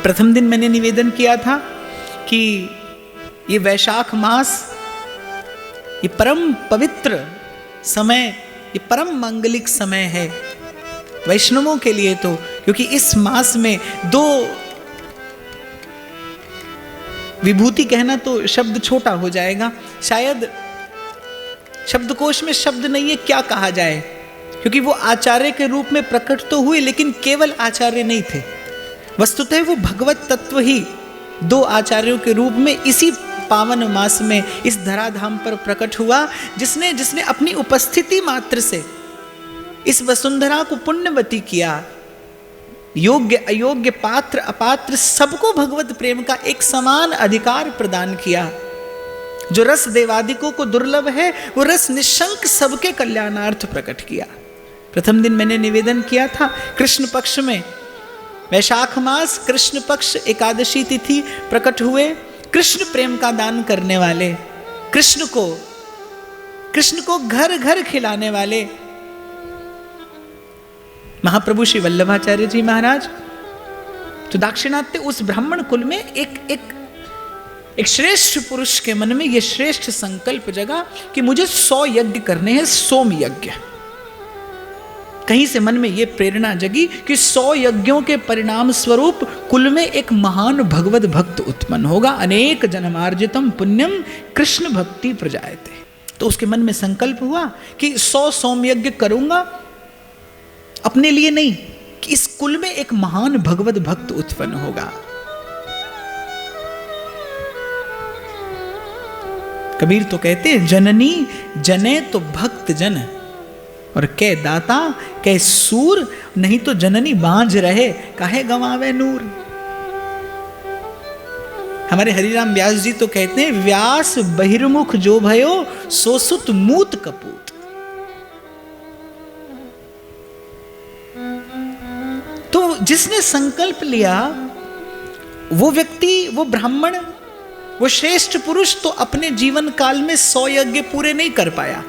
प्रथम दिन मैंने निवेदन किया था कि ये वैशाख मास, ये परम पवित्र समय, ये परम मांगलिक समय है वैष्णवों के लिए, तो क्योंकि इस मास में दो विभूति कहना तो शब्द छोटा हो जाएगा, शायद शब्दकोश में शब्द नहीं है क्या कहा जाए, क्योंकि वो आचार्य के रूप में प्रकट तो हुए लेकिन केवल आचार्य नहीं थे। वस्तुतः वो भगवत तत्व ही दो आचार्यों के रूप में इसी पावन मास में इस धराधाम पर प्रकट हुआ, जिसने अपनी उपस्थिति मात्र से इस वसुंधरा को पुण्यवती किया। योग्य अयोग्य, पात्र अपात्र, सबको भगवत प्रेम का एक समान अधिकार प्रदान किया। जो रस देवादिकों को दुर्लभ है, वो रस निशंक सबके कल्याणार्थ प्रकट किया। प्रथम दिन मैंने निवेदन किया था, कृष्ण पक्ष में वैशाख मास, कृष्ण पक्ष एकादशी तिथि प्रकट हुए कृष्ण प्रेम का दान करने वाले, कृष्ण को घर घर खिलाने वाले महाप्रभु श्री वल्लभाचार्य जी महाराज। तो दाक्षिणात्य उस ब्राह्मण कुल में एक श्रेष्ठ पुरुष के मन में यह श्रेष्ठ संकल्प जगा कि मुझे 100 यज्ञ करने हैं, सोम यज्ञ। कहीं से मन में यह प्रेरणा जगी कि 100 यज्ञों के परिणाम स्वरूप कुल में एक महान भगवत भक्त उत्पन्न होगा। अनेक जन्मार्जितम पुण्यम कृष्ण भक्ति प्रजायते। तो उसके मन में संकल्प हुआ कि 100 सोम यज्ञ करूंगा, अपने लिए नहीं, कि इस कुल में एक महान भगवत भक्त उत्पन्न होगा। कबीर तो कहते हैं, जननी जने तो भक्त जन, और कै दाता कै सूर, नहीं तो जननी बांझ रहे काहे गंवावे नूर। हमारे हरिराम व्यास जी तो कहते हैं, व्यास बहिर्मुख जो भयो सो सुत मूत कपूत। तो जिसने संकल्प लिया वो व्यक्ति, वो ब्राह्मण, वो श्रेष्ठ पुरुष तो अपने जीवन काल में 100 यज्ञ पूरे नहीं कर पाया।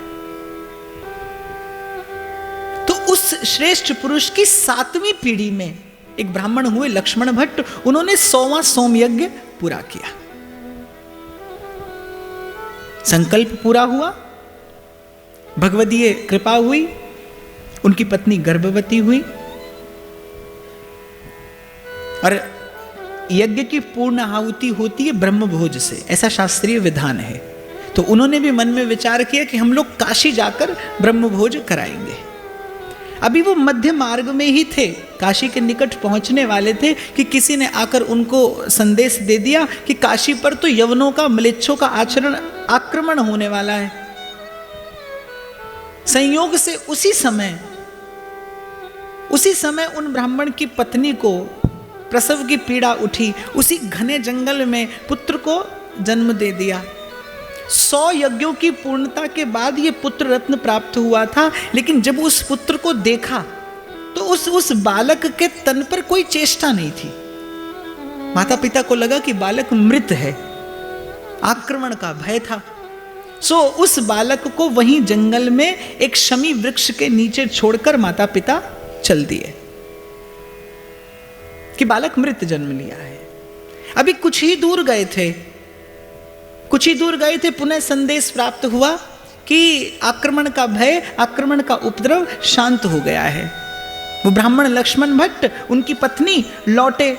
तो उस श्रेष्ठ पुरुष की 7वीं पीढ़ी में एक ब्राह्मण हुए लक्ष्मण भट्ट, उन्होंने 100वां सोम यज्ञ पूरा किया। संकल्प पूरा हुआ, भगवदीय कृपा हुई, उनकी पत्नी गर्भवती हुई, और यज्ञ की पूर्ण आहुति होती है ब्रह्मभोज से, ऐसा शास्त्रीय विधान है। तो उन्होंने भी मन में विचार किया कि हम लोग काशी जाकर ब्रह्मभोज कराएंगे। अभी वो मध्य मार्ग में ही थे, काशी के निकट पहुंचने वाले थे कि किसी ने आकर उनको संदेश दे दिया कि काशी पर तो यवनों का, म्लेच्छों का आक्रमण होने वाला है। संयोग से उसी समय उन ब्राह्मण की पत्नी को प्रसव की पीड़ा उठी, उसी घने जंगल में पुत्र को जन्म दे दिया। 100 यज्ञों की पूर्णता के बाद ये पुत्र रत्न प्राप्त हुआ था, लेकिन जब उस पुत्र को देखा तो उस बालक के तन पर कोई चेष्टा नहीं थी। माता पिता को लगा कि बालक मृत है, आक्रमण का भय था। सो उस बालक को वहीं जंगल में एक शमी वृक्ष के नीचे छोड़कर माता पिता चल दिए कि बालक मृत जन्म लिया है। अभी कुछ ही दूर गए थे, पुनः संदेश प्राप्त हुआ कि आक्रमण का भय, आक्रमण का उपद्रव शांत हो गया है। वो ब्राह्मण लक्ष्मण भट्ट, उनकी पत्नी लौटे,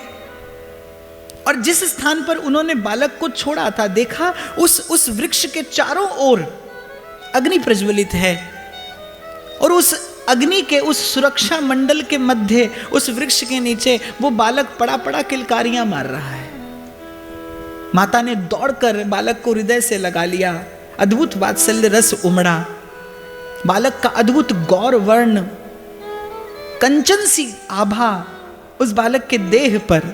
और जिस स्थान पर उन्होंने बालक को छोड़ा था, देखा उस वृक्ष के चारों ओर अग्नि प्रज्वलित है, और उस अग्नि के उस सुरक्षा मंडल के मध्य, उस वृक्ष के नीचे वो बालक पड़ा किलकारियां मार रहा है। माता ने दौड़कर बालक को हृदय से लगा लिया, अद्भुत वात्सल्य रस उमड़ा, बालक का अद्भुत गौर वर्ण, कंचन सी आभा उस बालक के देह पर।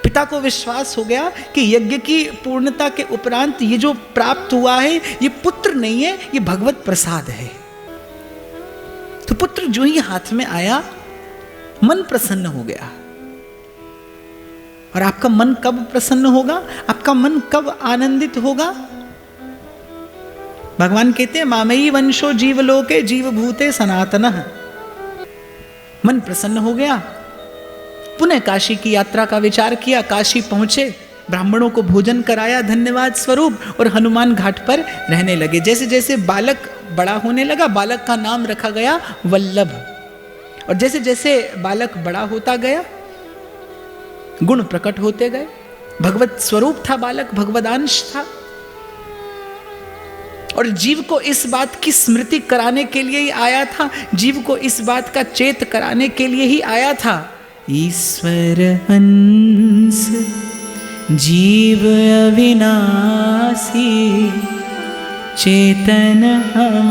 पिता को विश्वास हो गया कि यज्ञ की पूर्णता के उपरांत ये जो प्राप्त हुआ है, ये पुत्र नहीं है, ये भगवत प्रसाद है। तो पुत्र जो ही हाथ में आया, मन प्रसन्न हो गया। और आपका मन कब प्रसन्न होगा, आपका मन कब आनंदित होगा? भगवान कहते हैं, मामयी वंशो जीवलोके जीवभूते सनातनः। मन प्रसन्न हो गया, पुनः काशी की यात्रा का विचार किया। काशी पहुंचे, ब्राह्मणों को भोजन कराया धन्यवाद स्वरूप, और हनुमान घाट पर रहने लगे। जैसे जैसे बालक बड़ा होने लगा, बालक का नाम रखा गया वल्लभ। और जैसे जैसे बालक बड़ा होता गया, गुण प्रकट होते गए। भगवत स्वरूप था बालक, भगवदांश था, और जीव को इस बात की स्मृति कराने के लिए ही आया था, जीव को इस बात का चेत कराने के लिए ही आया था। ईश्वर अंश जीव अविनाशी, चेतन हम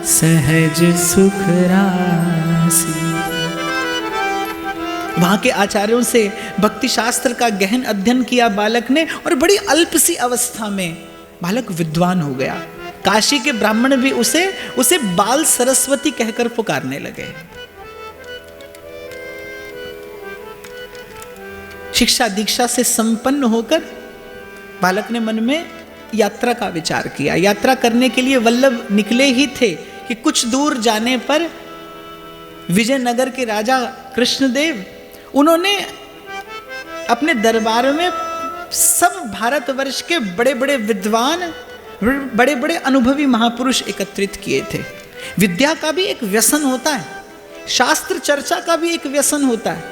सहज सुख राशि। वहां के आचार्यों से भक्ति शास्त्र का गहन अध्ययन किया बालक ने, और बड़ी अल्प सी अवस्था में बालक विद्वान हो गया। काशी के ब्राह्मण भी उसे बाल सरस्वती कहकर पुकारने लगे। शिक्षा दीक्षा से संपन्न होकर बालक ने मन में यात्रा का विचार किया। यात्रा करने के लिए वल्लभ निकले ही थे कि कुछ दूर जाने पर विजयनगर के राजा कृष्णदेव, उन्होंने अपने दरबार में सब भारतवर्ष के बड़े बड़े विद्वान, बड़े बड़े अनुभवी महापुरुष एकत्रित किए थे। विद्या का भी एक व्यसन होता है, शास्त्र चर्चा का भी एक व्यसन होता है।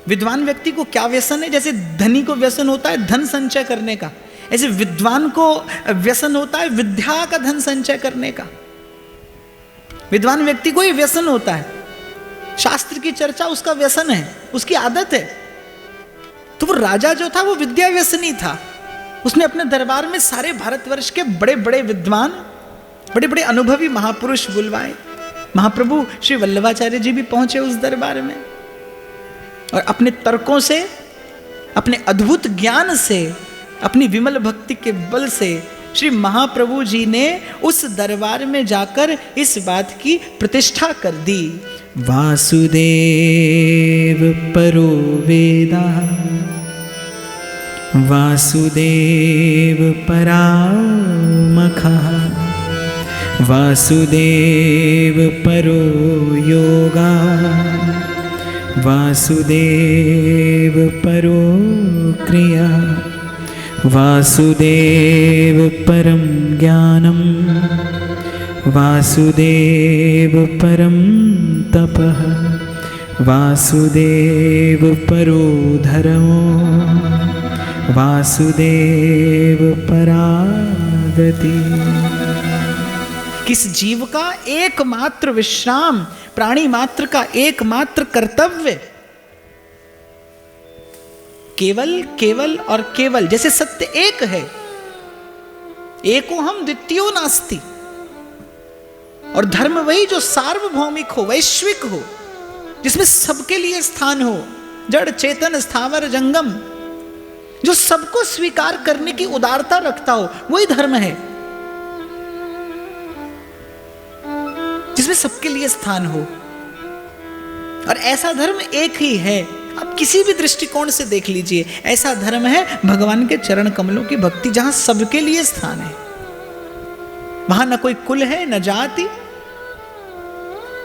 विद्वान व्यक्ति को क्या व्यसन है? जैसे धनी को व्यसन होता है धन संचय करने का, ऐसे विद्वान को व्यसन होता है विद्या का धन संचय करने का। विद्वान व्यक्ति को ये व्यसन होता है, शास्त्र की चर्चा उसका व्यसन है, उसकी आदत है। तो वो राजा जो था वो विद्या व्यसनी था। उसने अपने दरबार में सारे भारतवर्ष के बड़े बड़े विद्वान, बड़े बड़े अनुभवी महापुरुष बुलवाए। महाप्रभु श्री वल्लभाचार्य जी भी पहुंचे उस दरबार में, और अपने तर्कों से, अपने अद्भुत ज्ञान से, अपनी विमल भक्ति के बल से श्री महाप्रभु जी ने उस दरबार में जाकर इस बात की प्रतिष्ठा कर दी। वासुदेव परो वेदा, वासुदेव परामखः, वासुदेव परो योगा, वासुदेव परो क्रिया, वासुदेव परम ज्ञानम, वासुदेव परम तपः, वासुदेव परो धर्मो, वासुदेव परागति। किस जीव का एकमात्र विश्राम, प्राणी मात्र का एकमात्र कर्तव्य केवल, केवल और केवल। जैसे सत्य एक है, एको हम द्वितीयो नास्ति, और धर्म वही जो सार्वभौमिक हो, वैश्विक हो, जिसमें सबके लिए स्थान हो, जड़ चेतन स्थावर जंगम, जो सबको स्वीकार करने की उदारता रखता हो, वही धर्म है, जिसमें सबके लिए स्थान हो। और ऐसा धर्म एक ही है। आप किसी भी दृष्टिकोण से देख लीजिए, ऐसा धर्म है भगवान के चरण कमलों की भक्ति, जहां सबके लिए स्थान है। वहां न कोई कुल है, न जाति,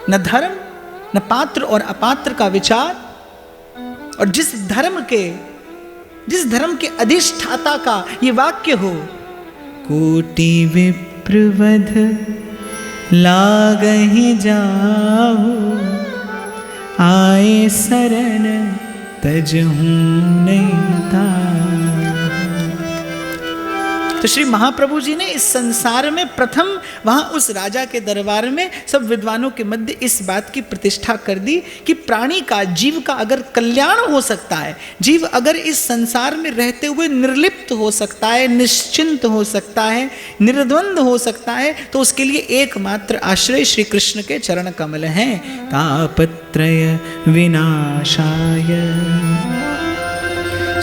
न धर्म, न पात्र और अपात्र का विचार। और जिस धर्म के अधिष्ठाता का ये वाक्य हो, कोटि विप्रवध लागहि जाहु, आए शरण तजहु नहीं ताहु। तो श्री महाप्रभु जी ने इस संसार में प्रथम वहां उस राजा के दरबार में सब विद्वानों के मध्य इस बात की प्रतिष्ठा कर दी कि प्राणी का, जीव का अगर कल्याण हो सकता है, जीव अगर इस संसार में रहते हुए निर्लिप्त हो सकता है, निश्चिंत हो सकता है, निर्द्वंद हो सकता है, तो उसके लिए एकमात्र आश्रय श्री कृष्ण के चरण कमल हैं। तापत्रय विनाशाय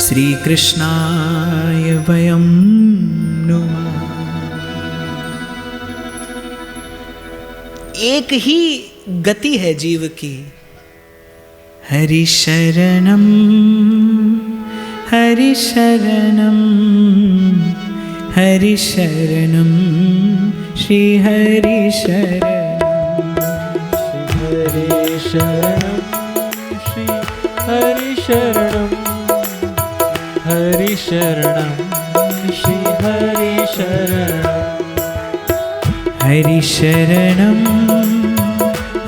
श्री कृष्णाय वयं नुमः। एक ही गति है जीव की, हरि शरणम, हरि शरणम, हरि शरणम, श्री हरि शरणम, श्री हरि शरणम, श्री हरि शरणं हरि शरणं श्री हरि शरणं हरि शरणं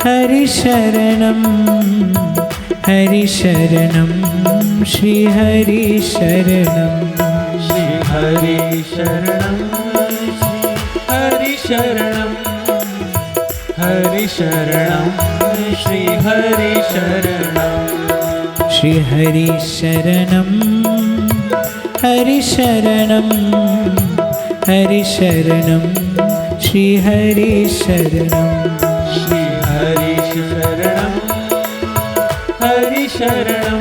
हरि शरणं हरि शरणं श्री हरि शरणं श्री हरि शरणं हरि शरणं हरि शरणं श्री हरि शरणं श्री हरि शरणं हरि शरणं हरि शरणं श्री हरि शरणं श्री हरि शरणं हरि शरणं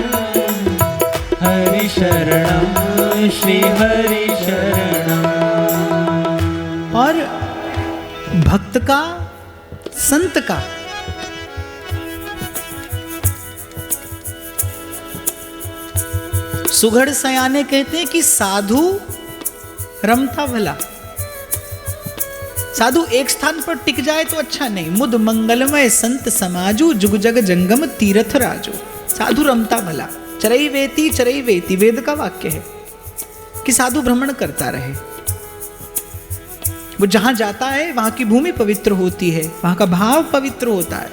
हरि शरणं श्री हरि शरणं। और भक्त का, संत का सुघड़ सयाने कहते हैं कि साधु रमता भला। साधु एक स्थान पर टिक जाए तो अच्छा नहीं। मुद मंगलमय संत समाजू जुग जग जंगम तीर्थ राजू। साधु रमता भला। चरई वेती वेद का वाक्य है कि साधु भ्रमण करता रहे। वो जहां जाता है वहां की भूमि पवित्र होती है, वहां का भाव पवित्र होता है,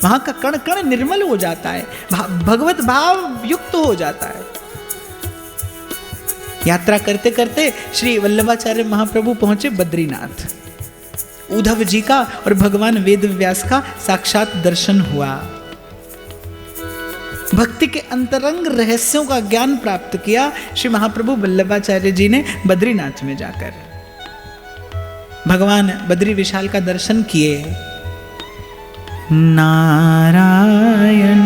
वहां का कण कण निर्मल हो जाता है, भगवत भाव युक्त हो जाता है। यात्रा करते करते श्री वल्लभाचार्य महाप्रभु पहुंचे बद्रीनाथ। उद्धव जी का और भगवान वेद व्यास का साक्षात दर्शन हुआ। भक्ति के अंतरंग रहस्यों का ज्ञान प्राप्त किया श्री महाप्रभु वल्लभाचार्य जी ने बद्रीनाथ में जाकर। भगवान बद्री विशाल का दर्शन किए। नारायण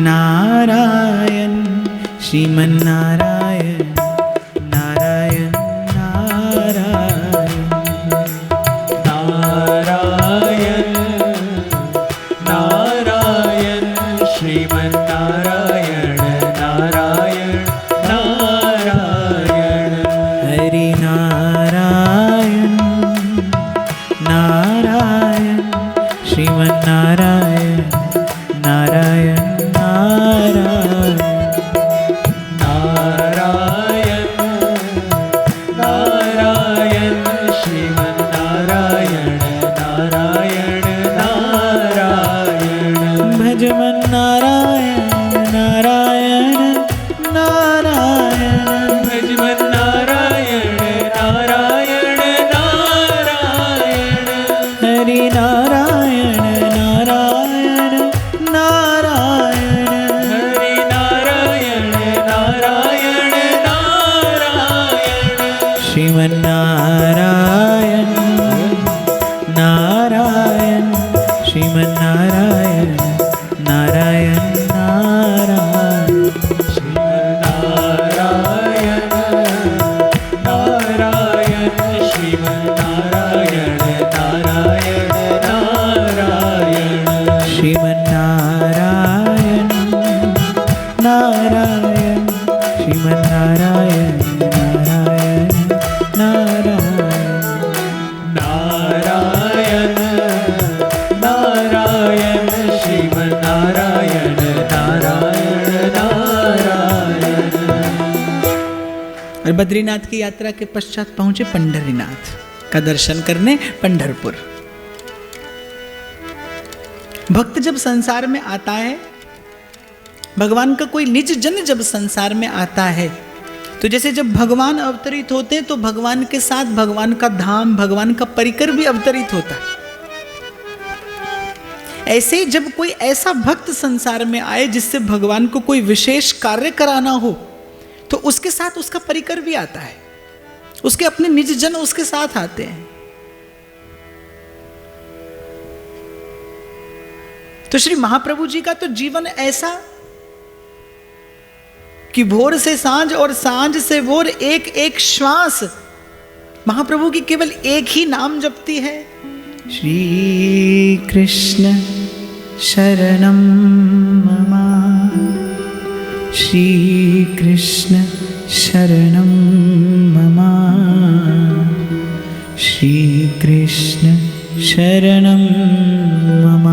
नारायण श्रीमन्नारायण नारायण नारायण नारायण नारायण श्रीमन्नारायण नारायण नारायण हरि नारायण नारायण श्रीमन्नारायण नारायण नारायण नारायण नारायण श्रीमन्नारायण नारायण नारायण भजमन नारायण नारायण नारायण भजमन नारायण नारायण नारायण हरि नारायण नारायण नारायण हरि नारायण नारायण नारायण श्रीमन्नारायण नारायण श्रीमन्नारायण नारायण नारायण नारायण नारायण श्रीमन्नारायण नारायण नारायण श्रीमन्नारायण नारायण श्रीमन्नारायण नारायण नारायण नारायण नारायण श्रीमन्नारायण नारायण नारायण। और बद्रीनाथ की यात्रा के पश्चात पहुंचे पंढरीनाथ का दर्शन करने पंढरपुर। भक्त जब संसार में आता है, भगवान का कोई निज जन जब संसार में आता है, तो जैसे जब भगवान अवतरित होते हैं तो भगवान के साथ भगवान का धाम, भगवान का परिकर भी अवतरित होता है। ऐसे जब कोई ऐसा भक्त संसार में आए जिससे भगवान को कोई विशेष कार्य कराना हो, तो उसके साथ उसका परिकर भी आता है, उसके अपने निज जन उसके साथ आते हैं। तो श्री महाप्रभु जी का तो जीवन ऐसा कि भोर से सांझ और सांझ से भोर एक एक श्वास महाप्रभु की केवल एक ही नाम जपती है, श्री कृष्ण शरणम मम, श्री कृष्ण शरणम मम, श्री कृष्ण शरणम मम,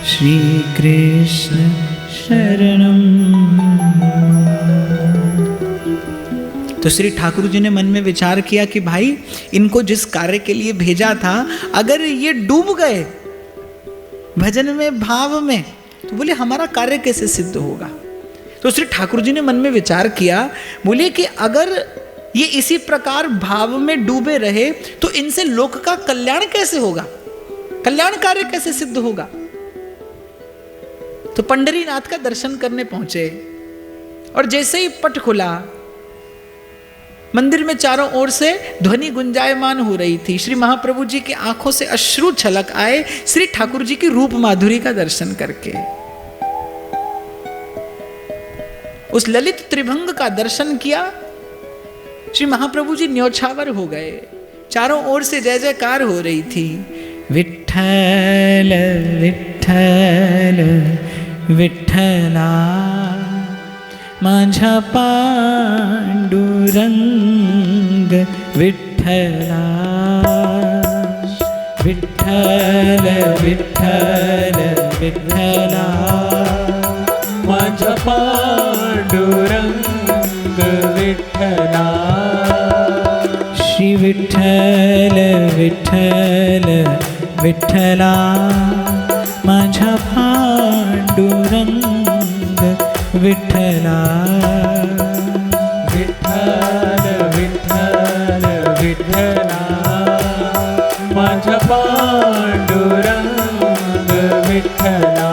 श्री कृष्ण शरणम। तो श्री ठाकुर जी ने मन में विचार किया कि भाई इनको जिस कार्य के लिए भेजा था, अगर ये डूब गए भजन में, भाव में, तो बोले हमारा कार्य कैसे सिद्ध होगा। तो श्री ठाकुर जी ने मन में विचार किया, बोले कि अगर ये इसी प्रकार भाव में डूबे रहे तो इनसे लोक का कल्याण कैसे होगा, कल्याण कार्य कैसे सिद्ध होगा। तो पंढरीनाथ का दर्शन करने पहुंचे और जैसे ही पट खुला, मंदिर में चारों ओर से ध्वनि गुंजायमान हो रही थी। श्री महाप्रभु जी की आंखों से अश्रु छलक आए श्री ठाकुर जी की रूप माधुरी का दर्शन करके। उस ललित त्रिभंग का दर्शन किया, श्री महाप्रभु जी न्योछावर हो गए। चारों ओर से जय जयकार हो रही थी, विठ्ठल विठ्ठल विठ्ठला माझा पांडुरंग विठ्ठला। विठ्ठल विठ्ठल विठ्ठला माझा पांडुरंग विठ्ठला। श्री विठ्ठल विठ्ठल विठ्ठला माझा पांडुरंग विठ्ठला। विठ्ठल विठ्ठल विठ्ठला माझा पांडुरंग विठ्ठला।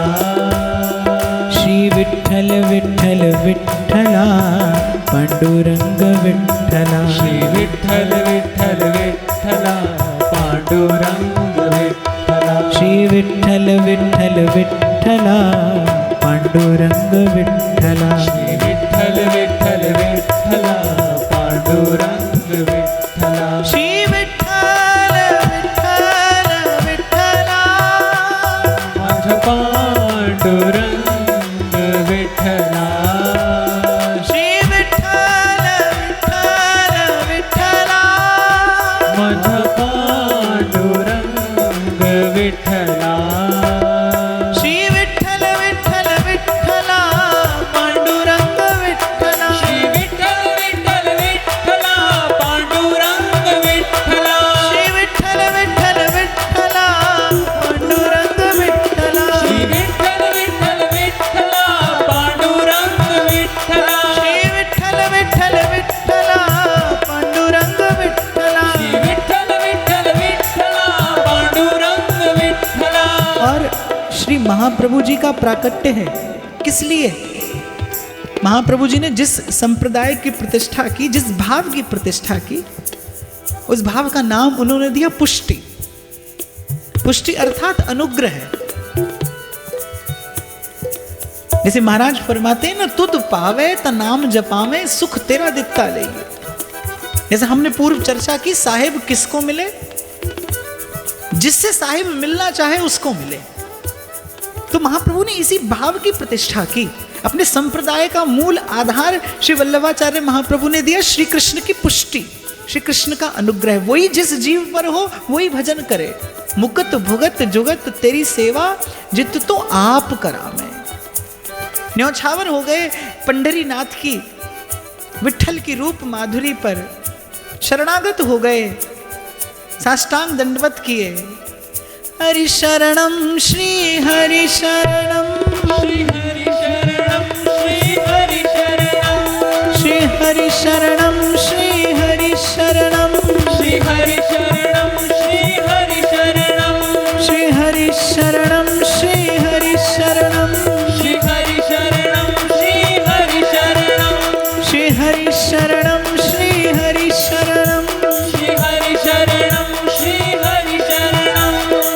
श्री विठ्ठल विठ्ठल विठ्ठला पांडुरंग विठ्ठला। श्री विठ्ठल विठ्ठल विठ्ठला पांडुरंग विठ्ठला। श्री विठ्ठल विठ्ठल विठ्ठला पांडुरंग विठ्ठला। श्री विठ्ठल विठ्ठल विठ्ठला पांडुरंग विठ्ठला। श्री विठ्ठल विठ्ठल विठ्ठला माझा पांडुरंग विठ्ठला। श्री विठ्ठल विठ्ठल विठ्ठला माझा पांडुरंग विठ्ठला। श्री विठ्ठल विठ्ठल विठ्ठला पांडुरंग विठ्ठला। श्री विठ्ठल विठ्ठल विठ्ठला पांडुरंग विठ्ठला। श्री विठ्ठल विठ्ठल विठ्ठला पांडुरंग विठ्ठला। श्री विठ्ठल विठ्ठल विठ्ठला पांडुरंग विठ्ठला। श्री विठ्ठल विठ्ठल विठ्ठला पांडुरंग विठ्ठला। श्री विठ्ठल विठ्ठल विठ्ठला पांडुरंग विठ्ठला। और श्री महाप्रभु जी का प्राकट्य है किस लिए? महाप्रभु जी ने जिस संप्रदाय की प्रतिष्ठा की, जिस भाव की प्रतिष्ठा की, उस भाव का नाम उन्होंने दिया पुष्टि। पुष्टि अर्थात अनुग्रह है। जैसे महाराज फरमाते हैं ना, तुद पावे त नाम जपावे सुख तेरा दिखता ले। जैसे हमने पूर्व चर्चा की, साहिब किसको मिले? जिससे साहिब मिलना चाहे उसको मिले। तो महाप्रभु ने इसी भाव की प्रतिष्ठा की। अपने संप्रदाय का मूल आधार श्री वल्लभाचार्य महाप्रभु ने दिया श्री कृष्ण की पुष्टि, श्री कृष्ण का अनुग्रह। वही जिस जीव पर हो वही भजन करे। मुकत भुगत जुगत तेरी सेवा जित तो आप करा में। न्योछावर हो गए पंढरीनाथ की विठ्ठल की रूप माधुरी पर, शरणागत हो गए, साष्टांग दंडवत किए। हरि शरणम श्री हरि शरणम श्री हरि शरणम श्री हरि शरणम। श्री हरि शरणम श्री हरि शरणम श्री हरि शरणम श्री हरि शरणम। श्री हरि शरणम श्री हरि शरणम श्री हरि शरणम श्री हरि शरणम। श्री हरि शरणम श्री हरि शरणम श्री हरि शरणम श्री हरि शरणम।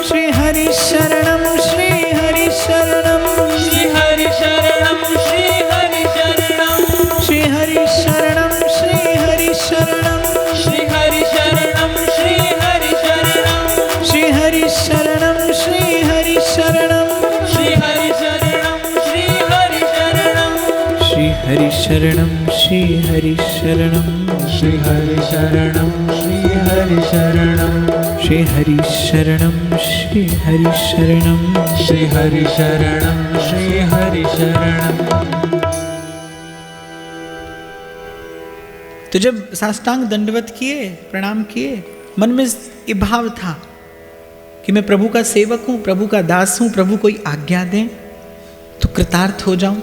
श्री हरि शरणम श्री हरि शरणम श्री हरि शरणम श्री हरि शरणम। श्री हरि शरणम श्री हरि शरणम श्री हरि शरणम श्री हरि शरणम। श्री हरि शरणम श्री हरि शरणम श्री हरि शरणम श्री हरि शरणम। श्री हरि शरणम श्री हरि शरणम श्री हरि शरणम श्री हरि शरणम। श्री हरि शरणम श्री हरि शरणम श्री हरि शरणम श्री हरि शरणम। तो जब साष्टांग दंडवत किए, प्रणाम किए, मन में ये भाव था कि मैं प्रभु का सेवक हूं, प्रभु का दास हूं, प्रभु कोई आज्ञा दें तो कृतार्थ हो जाऊं।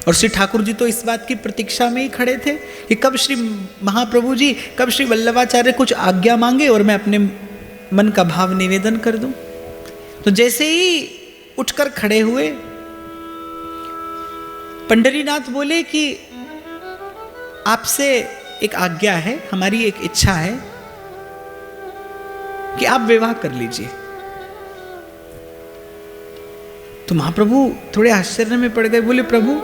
और श्री ठाकुर जी तो इस बात की प्रतीक्षा में ही खड़े थे कि कब श्री महाप्रभु जी, कब श्री वल्लभाचार्य कुछ आज्ञा मांगे और मैं अपने मन का भाव निवेदन कर दूं। तो जैसे ही उठकर खड़े हुए, पंडरीनाथ बोले कि आपसे एक आज्ञा है, हमारी एक इच्छा है कि आप विवाह कर लीजिए। तो महाप्रभु थोड़े आश्चर्य में पड़ गए, बोले प्रभु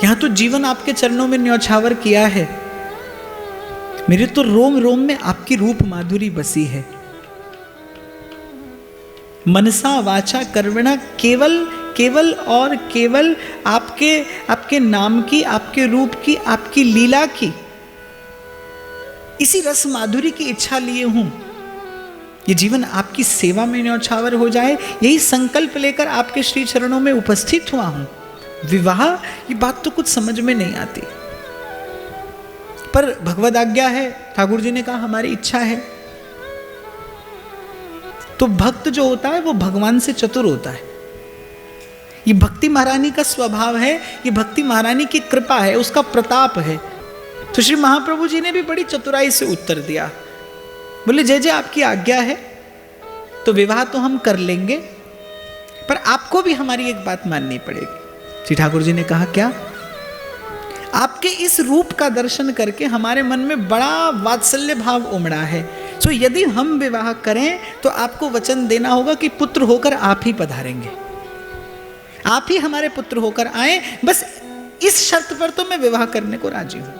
यहां तो जीवन आपके चरणों में न्यौछावर किया है, मेरे तो रोम रोम में आपकी रूप माधुरी बसी है। मनसा वाचा कर्मणा केवल केवल और केवल आपके नाम की, आपके रूप की, आपकी लीला की, इसी रस माधुरी की इच्छा लिए हूं। ये जीवन आपकी सेवा में न्यौछावर हो जाए, यही संकल्प लेकर आपके श्री चरणों में उपस्थित हुआ हूं। विवाह, ये बात तो कुछ समझ में नहीं आती, पर भगवद आज्ञा है। ठाकुर जी ने कहा हमारी इच्छा है। तो भक्त जो होता है वो भगवान से चतुर होता है। ये भक्ति महारानी का स्वभाव है, ये भक्ति महारानी की कृपा है, उसका प्रताप है। तो श्री महाप्रभु जी ने भी बड़ी चतुराई से उत्तर दिया, बोले जय जय आपकी आज्ञा है तो विवाह तो हम कर लेंगे, पर आपको भी हमारी एक बात माननी पड़ेगी। श्री ठाकुर जी ने कहा क्या? आपके इस रूप का दर्शन करके हमारे मन में बड़ा वात्सल्य भाव उमड़ा है। सो यदि हम विवाह करें तो आपको वचन देना होगा कि पुत्र होकर आप ही पधारेंगे, आप ही हमारे पुत्र होकर आए, बस इस शर्त पर तो मैं विवाह करने को राजी हूं।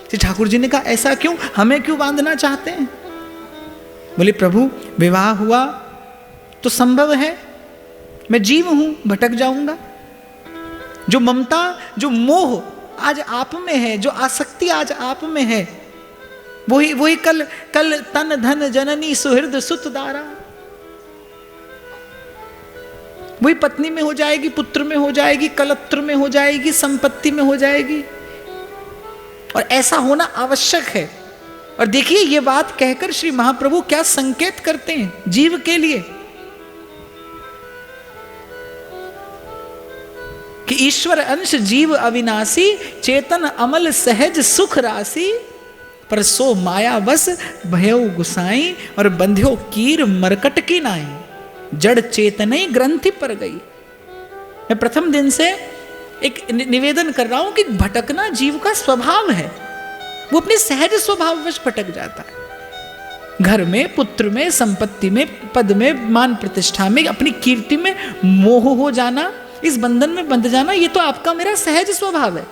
श्री ठाकुर जी ने कहा ऐसा क्यों, हमें क्यों बांधना चाहते हैं? बोले प्रभु विवाह हुआ तो संभव है मैं जीव हूं, भटक जाऊंगा। जो ममता, जो मोह आज आप में है, जो आसक्ति आज आप में है, वही कल तन धन जननी सुहृद सुत दारा, वही पत्नी में हो जाएगी, पुत्र में हो जाएगी, कलत्र में हो जाएगी, संपत्ति में हो जाएगी। और ऐसा होना आवश्यक है। और देखिए ये बात कहकर श्री महाप्रभु क्या संकेत करते हैं जीव के लिए कि ईश्वर अंश जीव अविनाशी, चेतन अमल सहज सुख राशि, पर सो माया बस भयो गुसाई, और बंध्यो कीर मरकट की नाई, जड़ चेतनई ग्रंथि पर गई। मैं प्रथम दिन से एक निवेदन कर रहा हूं कि भटकना जीव का स्वभाव है, वो अपने सहज स्वभाववश भटक जाता है। घर में, पुत्र में, संपत्ति में, पद में, मान प्रतिष्ठा में, अपनी कीर्ति में मोह हो जाना, इस बंधन में बंध जाना, ये तो आपका मेरा सहज स्वभाव है।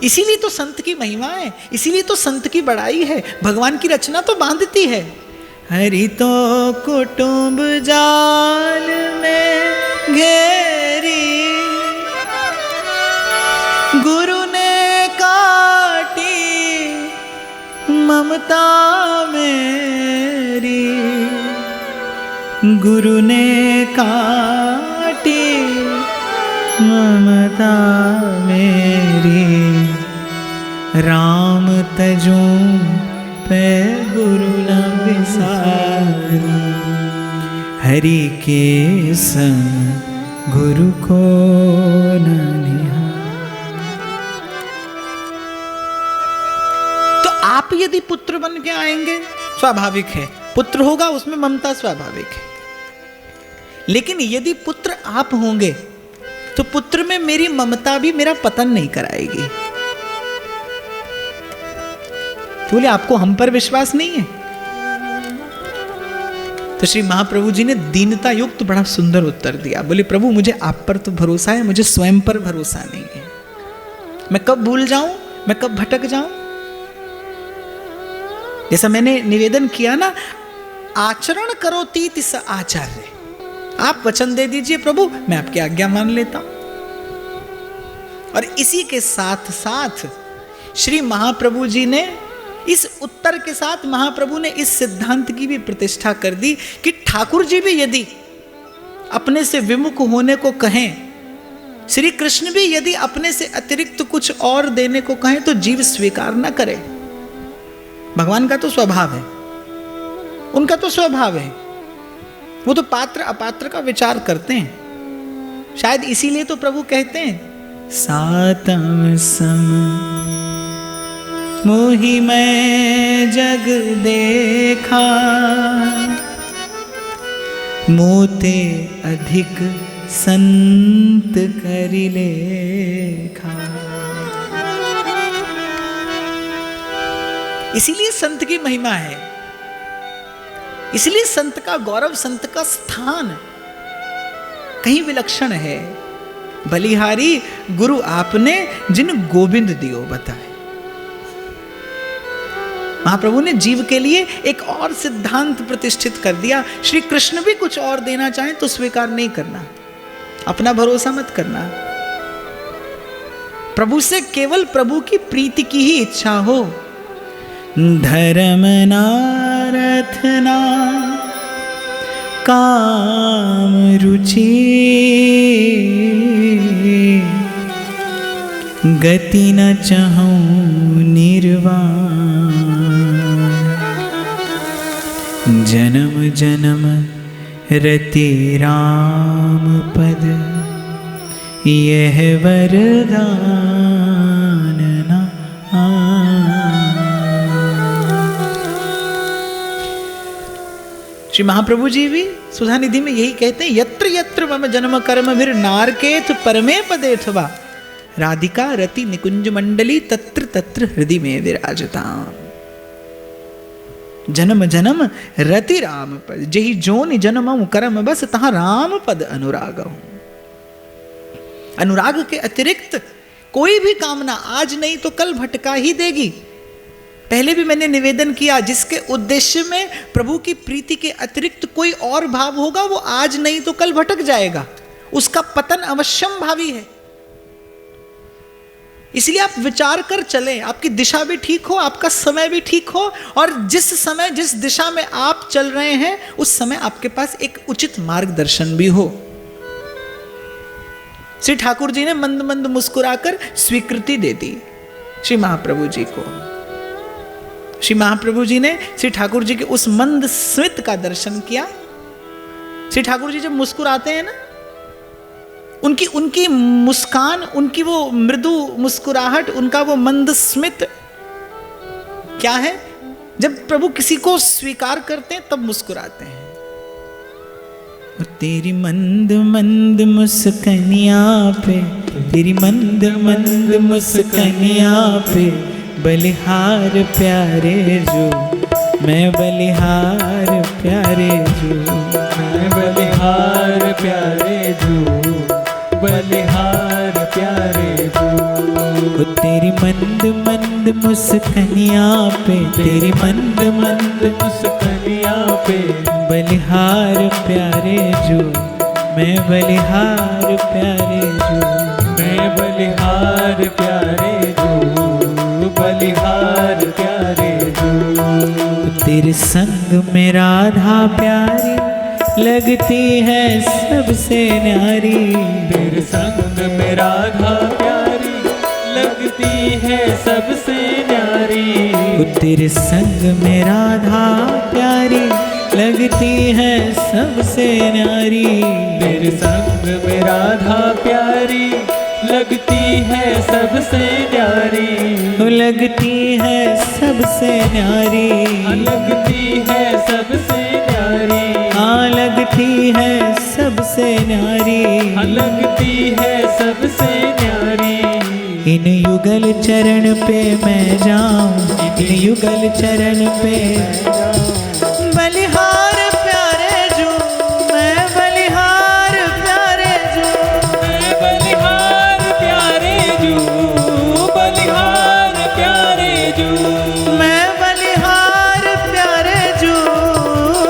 इसीलिए तो संत की महिमा है, इसीलिए तो संत की बड़ाई है। भगवान की रचना तो बांधती है। हरि तो कुटुंब जाल में घेरी, गुरु ने काटी ममता मेरी, गुरु ने काटी ममता मेरी, राम तजूं पे गुरु न विसारी, हरि के संग गुरु को न निहार। तो आप यदि पुत्र बन के आएंगे स्वाभाविक है, पुत्र होगा उसमें ममता स्वाभाविक है। लेकिन यदि पुत्र आप होंगे तो पुत्र में मेरी ममता भी मेरा पतन नहीं कराएगी। तो बोले आपको हम पर विश्वास नहीं है? तो श्री महाप्रभु जी ने दीनता युक्त बड़ा सुंदर उत्तर दिया। बोले प्रभु मुझे आप पर तो भरोसा है, मुझे स्वयं पर भरोसा नहीं है। मैं कब भूल जाऊं, मैं कब भटक जाऊं। जैसा मैंने निवेदन किया ना, आचरण करो तीतिस आचार्य, आप वचन दे दीजिए प्रभु, मैं आपकी आज्ञा मान लेता हूं। और इसी के साथ साथ श्री महाप्रभु जी ने इस उत्तर के साथ महाप्रभु ने इस सिद्धांत की भी प्रतिष्ठा कर दी कि ठाकुर जी भी यदि अपने से विमुख होने को कहें, श्री कृष्ण भी यदि अपने से अतिरिक्त कुछ और देने को कहें तो जीव स्वीकार न करे। भगवान का तो स्वभाव है, उनका तो स्वभाव है, वो तो पात्र अपात्र का विचार करते हैं। शायद इसीलिए तो प्रभु कहते हैं सातम सम मोहि मैं जग देखा, मोते अधिक संत करि लेखा। इसीलिए संत की महिमा है, इसलिए संत का गौरव, संत का स्थान कहीं विलक्षण है। बलिहारी गुरु आपने जिन गोविंद दियो बताए। महाप्रभु ने जीव के लिए एक और सिद्धांत प्रतिष्ठित कर दिया। श्री कृष्ण भी कुछ और देना चाहें तो स्वीकार नहीं करना, अपना भरोसा मत करना। प्रभु से केवल प्रभु की प्रीति की ही इच्छा हो। धर्म नारथना काम रुचि, गति न चाहूं निर्वाण। जन्म जन्म रति राम पद, यह वरदान न श्री महाप्रभु जी भी सुधा निधि में यही कहते हैं, यत्र यत्र मम जन्म कर्म भीर नारकेत परमे पदेथवा, राधिका रति निकुंज मंडली तत्र तत्र हृदय में विराजताम। जन्म जन्म रति राम पद, जही जोनि जन्मऊ कर्म बस तहाँ राम पद अनुराग हूं। अनुराग के अतिरिक्त कोई भी कामना आज नहीं तो कल भटका ही देगी। पहले भी मैंने निवेदन किया, जिसके उद्देश्य में प्रभु की प्रीति के अतिरिक्त कोई और भाव होगा वो आज नहीं तो कल भटक जाएगा, उसका पतन अवश्यम भावी है। इसलिए आप विचार कर चलें, आपकी दिशा भी ठीक हो, आपका समय भी ठीक हो, और जिस समय जिस दिशा में आप चल रहे हैं उस समय आपके पास एक उचित मार्गदर्शन भी हो। श्री ठाकुर जी ने मंद मंद मुस्कुराकर स्वीकृति दे दी श्री महाप्रभु जी को। श्री महाप्रभु जी ने श्री ठाकुर जी के उस मंद स्मित का दर्शन किया। श्री ठाकुर जी जब मुस्कुराते हैं ना, उनकी मुस्कान, उनकी वो मृदु मुस्कुराहट, उनका वो मंद स्मित क्या है, जब प्रभु किसी को स्वीकार करते हैं तब मुस्कुराते हैं। तेरी मंद मंद मुस्कनिया पे, तेरी मंद मंद मुस्कनिया पे बलिहार प्यारे जो, मैं बलिहार प्यारे जो, मैं बलिहार प्यारे जो, बलिहार प्यारे जो। तेरी मंद मंद मुस्कनिया पे, तेरी मंद मंद मुस्कनिया पे बलिहार प्यारे जो, मैं बलिहार प्यारे जो, मैं बलिहार प्यारे जो, बलिहार प्यारे जो। तेरे संग में राधा प्यारी लगती है सबसे न्यारी, तेरे संग में राधा प्यारी लगती है सबसे न्यारी। तेरे संग में राधा प्यारी लगती है सबसे न्यारी, तेरे संग में राधा प्यारी लगती है सबसे न्यारी, लगती है सबसे न्यारी, लगती है सबसे न्यारी, हाँ लगती है सबसे न्यारी, लगती है सबसे न्यारी। इन युगल चरण पे मैं जाऊं, इन युगल चरण पे बलिहार प्यारे जो, मैं बलिहार प्यारे जो, मैं बलिहार प्यारे जो, बलिहार प्यारे जो, मैं बलिहार प्यारे जो,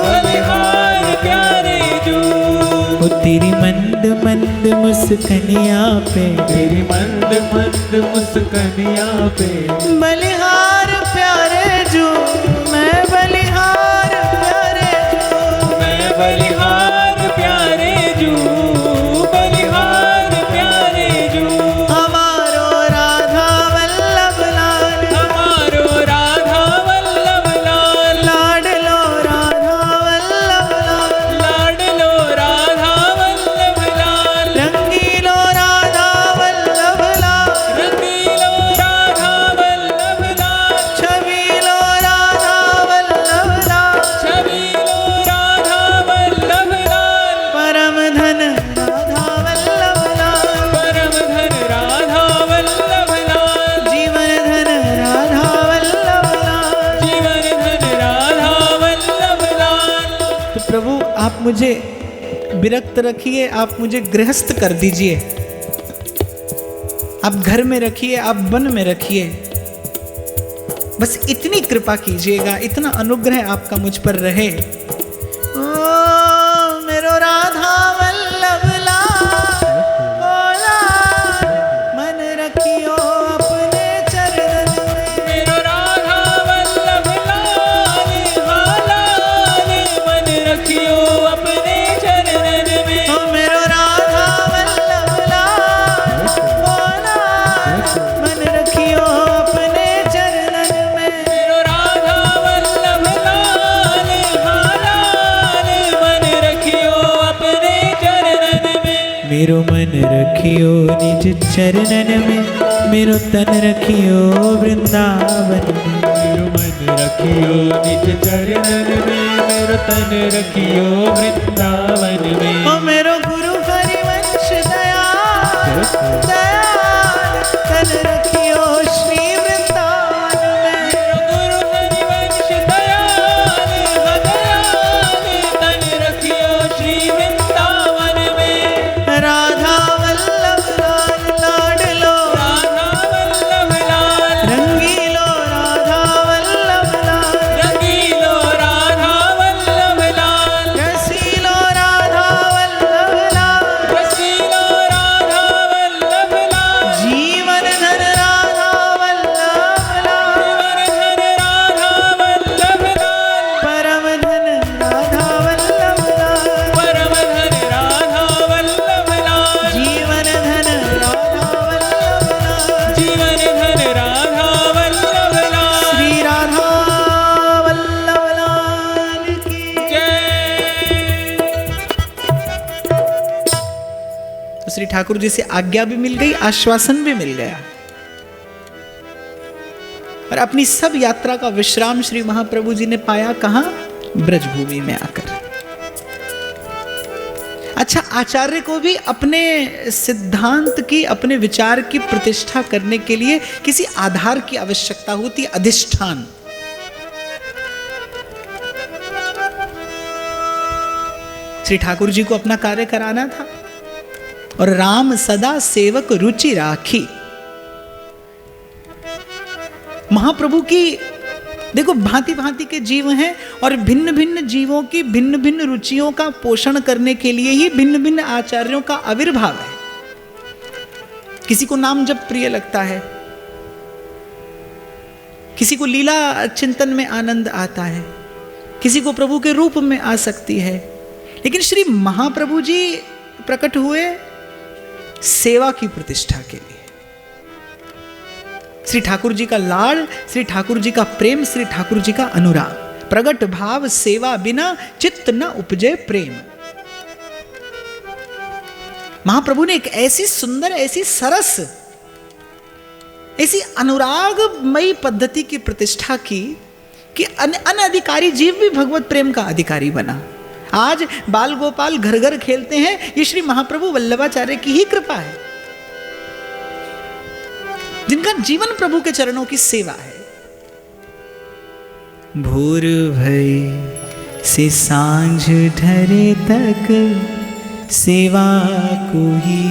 बलिहार प्यारे जो। तेरी मंद मंद मुस्कनिया पे, तेरी मंद मंद मुस्कनिया पे, बलिहार प्यारे जो, मैं बलिहार प्यारे जो, मैं बलिहार प्यारे जू, बलिहार प्यारे जू, हमारो राधा वल्लभ लाल, हमारो राधा वल्लभ लाल, लाडलो राधा वल्लभ लाल, लाडलो राधा वल्लभ लाल, रंगीलो राधा वल्लभ लाल, रंगीलो राधा वल्लभ लाल, छबीलो राधा वल्लभ लाल, छबीलो राधा वल्लभ लाल, परम धन राधा वल्लभ लाल, परम धन राधा वल्लभ लाल, जीवन धन राधा वल्लभ लाल। जीवन धन राधा वल्लभ लाल। तो प्रभु आप मुझे विरक्त रखिए, आप मुझे गृहस्थ कर दीजिए, आप घर में रखिए, आप वन में रखिए, बस इतनी कृपा कीजिएगा, इतना अनुग्रह आपका मुझ पर रहे। ओ मेरो राधा वल्लभ लाल, ओ लाल, मन रखियो अपने चरण में। मेरो राधा वल्लभ लाल, हाँ लाल, मन रखियो अपने चरणन में। ओ मेरो राधा वल्लभ लाल, ओ लाल, मन रखियो अपने चरणन में। मेरो राधा वल्लभ लाल, हाँ लाल, मन रखियो अपने चरणन में। मेरो मन रखियो निज चरणन में, मेरो तन रखियो वृंदावन में। मेरो मन रखियो निज चरणन में, मेरो तन रखियो वृंदावन में। ओ मेरो गुरु हरिवंश दयाल, दयाल, तन रखियो श्री वृंदावन में। मेरो गुरु हरिवंश दयाल, हाँ दयाल, तन रखियो श्री वृंदावन में। राधा वल्लभ लाल, लाडलो राधा वल्लभ लाल, रंगीलो राधा वल्लभ लाल, रंगीलो राधा वल्लभ लाल, रसीलो राधा वल्लभ लाल, रसीलो राधा वल्लभ लाल, जीवन धन राधा वल्लभ लाल, जीवन धन राधा वल्लभ लाल, परम धन राधा वल्लभ लाल, परम धन राधा वल्लभ लाल, जीवन धन राधा वल्लभ लाल। जीवन धन राधा वल्लभ लाल। श्री राधा वल्लभ लाल की जय। तो श्री ठाकुर जी से आज्ञा भी मिल गई, आश्वासन भी मिल गया, और अपनी सब यात्रा का विश्राम श्री महाप्रभु जी ने पाया कहां? ब्रजभूमि में आकर। अच्छा, आचार्य को भी अपने सिद्धांत की, अपने विचार की प्रतिष्ठा करने के लिए किसी आधार की आवश्यकता होती, अधिष्ठान। श्री ठाकुर जी को अपना कार्य कराना था, और राम सदा सेवक रुचि राखी। महाप्रभु की देखो भांति भांति के जीव हैं, और भिन्न भिन्न जीवों की भिन्न भिन्न रुचियों का पोषण करने के लिए ही भिन्न भिन्न आचार्यों का आविर्भाव है। किसी को नाम जब प्रिय लगता है, किसी को लीला चिंतन में आनंद आता है, किसी को प्रभु के रूप में आ सकती है, लेकिन श्री महाप्रभु जी प्रकट हुए सेवा की प्रतिष्ठा के लिए। श्री ठाकुर जी का लाड़, श्री ठाकुर जी का प्रेम, श्री ठाकुर जी का अनुराग, प्रगट भाव सेवा बिना चित्त न उपजे प्रेम। महाप्रभु ने एक ऐसी सुंदर, ऐसी सरस, ऐसी अनुरागमयी पद्धति की प्रतिष्ठा की कि अनधिकारी जीव भी भगवत प्रेम का अधिकारी बना। आज बाल गोपाल घर घर खेलते हैं, ये श्री महाप्रभु वल्लभाचार्य की ही कृपा है, जिनका जीवन प्रभु के चरणों की सेवा है। भोर भई से सांझ ढरे तक सेवा को ही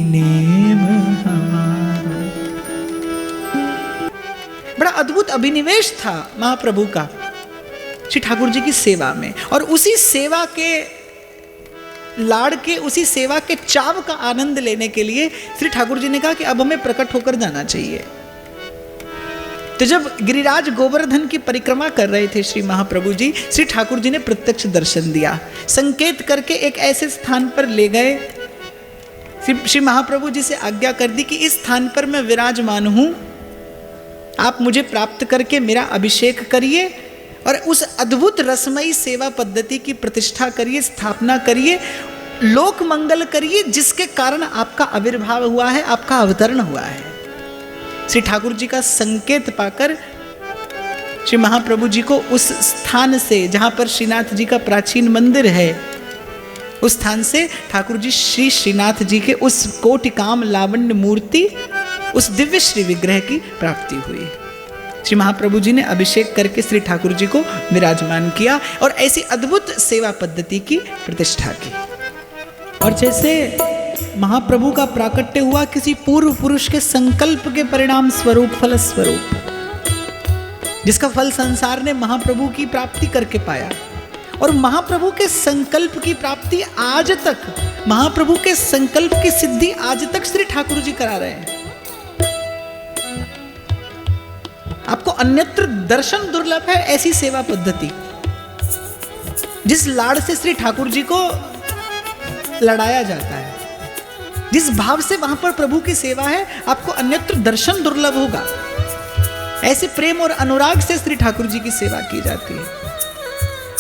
नेम हमारा। बड़ा अद्भुत अभिनिवेश था महाप्रभु का श्री ठाकुर जी की सेवा में, और उसी सेवा के लाड़ के, उसी सेवा के चाव का आनंद लेने के लिए श्री ठाकुर जी ने कहा कि अब हमें प्रकट होकर जाना चाहिए। तो जब गिरिराज गोवर्धन की परिक्रमा कर रहे थे श्री महाप्रभु जी, श्री ठाकुर जी ने प्रत्यक्ष दर्शन दिया, संकेत करके एक ऐसे स्थान पर ले गए। श्री महाप्रभु जी से आज्ञा कर दी कि इस स्थान पर मैं विराजमान हूं, आप मुझे प्राप्त करके मेरा अभिषेक करिए और उस अद्भुत रसमयी सेवा पद्धति की प्रतिष्ठा करिए, स्थापना करिए, लोक मंगल करिए, जिसके कारण आपका आविर्भाव हुआ है, आपका अवतरण हुआ है। श्री ठाकुर जी का संकेत पाकर श्री महाप्रभु जी को उस स्थान से, जहां पर श्रीनाथ जी का प्राचीन मंदिर है, उस स्थान से ठाकुर जी श्री श्रीनाथ जी के उस कोटिकाम लावण्य मूर्ति, उस दिव्य श्री विग्रह की प्राप्ति हुई। श्री महाप्रभु जी ने अभिषेक करके श्री ठाकुर जी को विराजमान किया और ऐसी अद्भुत सेवा पद्धति की प्रतिष्ठा की। और जैसे महाप्रभु का प्राकट्य हुआ किसी पूर्व पुरुष के संकल्प के परिणाम स्वरूप, फल स्वरूप, जिसका फल संसार ने महाप्रभु की प्राप्ति करके पाया। और महाप्रभु के संकल्प की प्राप्ति आज तक, महाप्रभु के संकल्प की सिद्धि आज तक श्री ठाकुर जी करा रहे हैं। आपको अन्यत्र दर्शन दुर्लभ है ऐसी सेवा पद्धति, जिस लाड़ से श्री ठाकुर जी को लड़ाया जाता है, जिस भाव से वहां पर प्रभु की सेवा है, आपको अन्यत्र दर्शन दुर्लभ होगा। ऐसे प्रेम और अनुराग से श्री ठाकुर जी की सेवा की जाती है।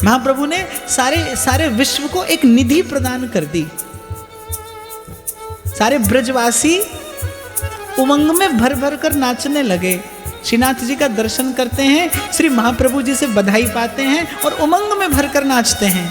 महाप्रभु ने सारे विश्व को एक निधि प्रदान कर दी। सारे ब्रजवासी उमंग में भर भर कर नाचने लगे। श्रीनाथ जी का दर्शन करते हैं, श्री महाप्रभु जी से बधाई पाते हैं और उमंग में भर कर नाचते हैं।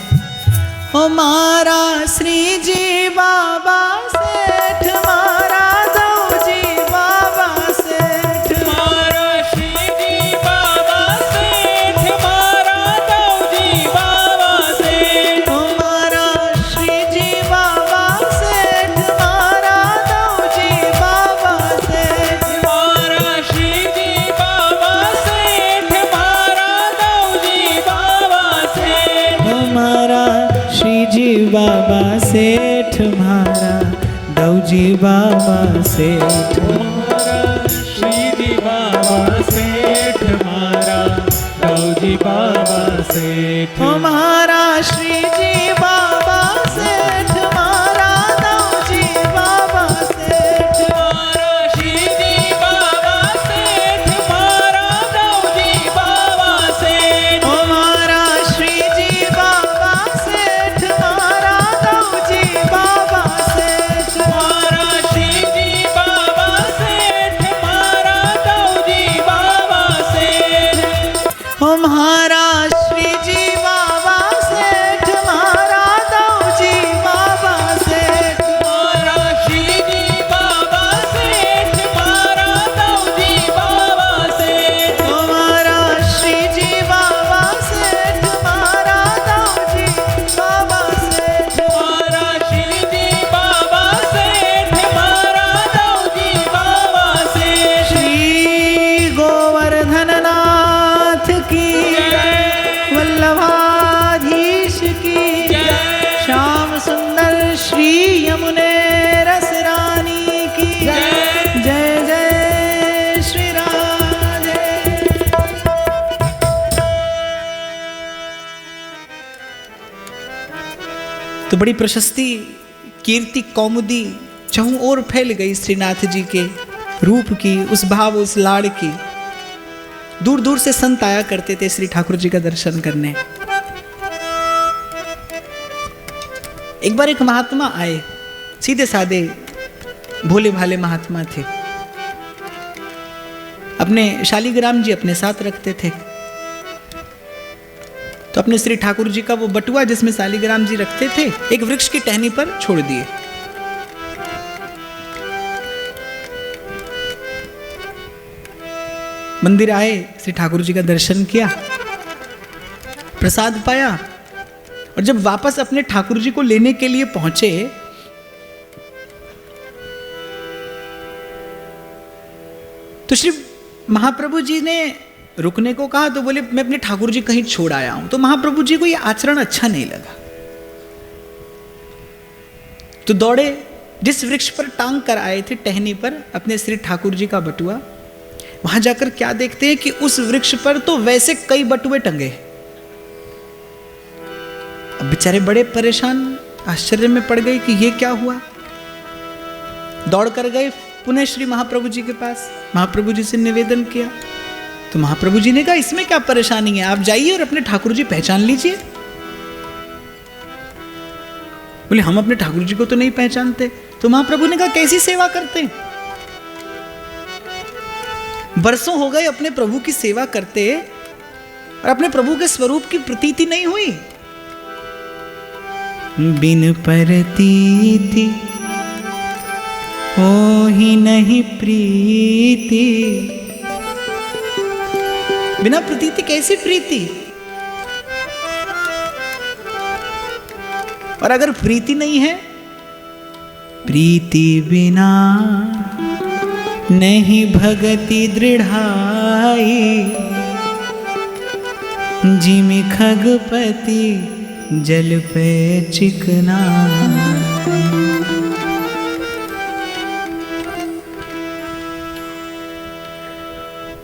हमारा श्री जी बाबा सेठ, हमारा दो जी बाबा सेठ, हमारा श्री जी बाबा सेठ, हमारा दो जी बाबा सेठ, हमारा श्री जी बाबा सेठ, हमारा दो जी बाबा सेठ, हमारा श्री जी बाबा सेठ, हमारा दो जी बाबा सेठ, हमारा श्री जी बाबा सेठ, हमारा दौजी बाबा सेठ, हमारा श्री जी बाबा सेठ, हमारा दौजी बाबा सेठ, हमारा श्री जी बाबा सेठ, हमारा दौजी बाबा सेठ, हमारा श्री जी बाबा सेठ, हमारा दौजी बाबा सेठ, हमारा श्री जी बाबा सेठ, हमारा दौजी बाबा सेठ, हमारा श्री जी बाबा सेठ, हमारा दौजी बाबा सेठ, हमारा श्री जी बाबा सेठ, हमारा दौजी बाबा सेठ, हमारा श्री जी बाबा सेठ, हमारा दौजी बाबा सेठ, हमारा श्री जी बाबा सेठ, हमारा दौजी बाबा सेठ, हमारा श्री जी बाबा सेठ, हमारा दौजी बाबा सेठ, श्री गोवर्धन नाथ की, वल्लभाधीश की, श्याम सुंदर श्री यमुने रस रानी की, जय जय श्री राधे। तो बड़ी प्रशस्ति, कीर्ति, कौमुदी चहुं ओर फैल गई श्रीनाथ जी के रूप की, उस भाव, उस लाड़ की। दूर दूर से संत आया करते थे श्री ठाकुर जी का दर्शन करने। एक बार एक महात्मा आए, सीधे साधे भोले भाले महात्मा थे। अपने शालीग्राम जी अपने साथ रखते थे, तो अपने श्री ठाकुर जी का वो बटुआ जिसमें शालीग्राम जी रखते थे, एक वृक्ष की टहनी पर छोड़ दिए। मंदिर आए, श्री ठाकुर जी का दर्शन किया, प्रसाद पाया, और जब वापस अपने ठाकुर जी को लेने के लिए पहुंचे, तो श्री महाप्रभु जी ने रुकने को कहा, तो बोले मैं अपने ठाकुर जी कहीं छोड़ आया हूं। तो महाप्रभु जी को यह आचरण अच्छा नहीं लगा। तो दौड़े, जिस वृक्ष पर टांग कर आए थे टहनी पर अपने श्री ठाकुर जी का बटुआ, वहां जाकर क्या देखते हैं कि उस वृक्ष पर तो वैसे कई बटुए टंगे। अब बेचारे बड़े परेशान, आश्चर्य में पड़ गए कि ये क्या हुआ। दौड़ कर गए पुनः श्री महाप्रभु जी के पास, महाप्रभु जी से निवेदन किया। तो महाप्रभु जी ने कहा इसमें क्या परेशानी है, आप जाइए और अपने ठाकुर जी पहचान लीजिए। बोले हम अपने ठाकुर जी को तो नहीं पहचानते। तो महाप्रभु ने कहा कैसी सेवा करते हैं, बरसों हो गए अपने प्रभु की सेवा करते और अपने प्रभु के स्वरूप की प्रतीति नहीं हुई। बिन प्रतीति हो ही नहीं प्रीति। बिना प्रतीति कैसी प्रीति, और अगर प्रीति नहीं है, प्रीति बिना नहीं भगति दृढ़ाई। जिमि खगपति जल पे चिकना।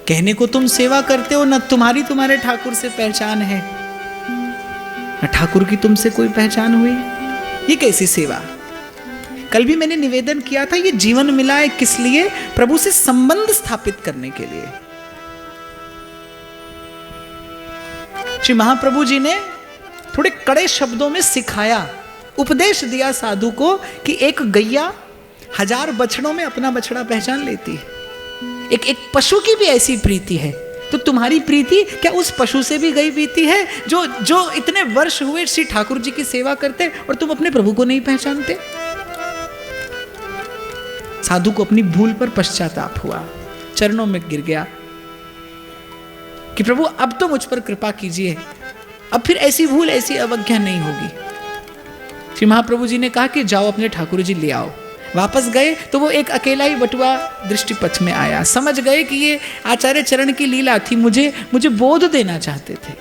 कहने को तुम सेवा करते हो, न तुम्हारी तुम्हारे ठाकुर से पहचान है, न ठाकुर की तुमसे कोई पहचान हुई। ये कैसी सेवा। कल भी मैंने निवेदन किया था, ये जीवन मिला है किस लिए, प्रभु से संबंध स्थापित करने के लिए। श्री महाप्रभु जी ने थोड़े कड़े शब्दों में सिखाया, उपदेश दिया साधु को कि एक गैया 1000 बछड़ों में अपना बछड़ा पहचान लेती है। एक पशु की भी ऐसी प्रीति है, तो तुम्हारी प्रीति क्या उस पशु से भी गई बीती है जो इतने वर्ष हुए श्री ठाकुर जी की सेवा करते और तुम अपने प्रभु को नहीं पहचानते। साधु को अपनी भूल पर पश्चाताप हुआ, चरणों में गिर गया कि प्रभु अब तो मुझ पर कृपा कीजिए, अब फिर ऐसी भूल ऐसी अवज्ञा नहीं होगी। श्री महाप्रभु जी ने कहा कि जाओ अपने ठाकुर जी ले आओ। वापस गए तो वो एक अकेला ही बटुआ दृष्टिपथ में आया। समझ गए कि ये आचार्य चरण की लीला थी, मुझे बोध देना चाहते थे।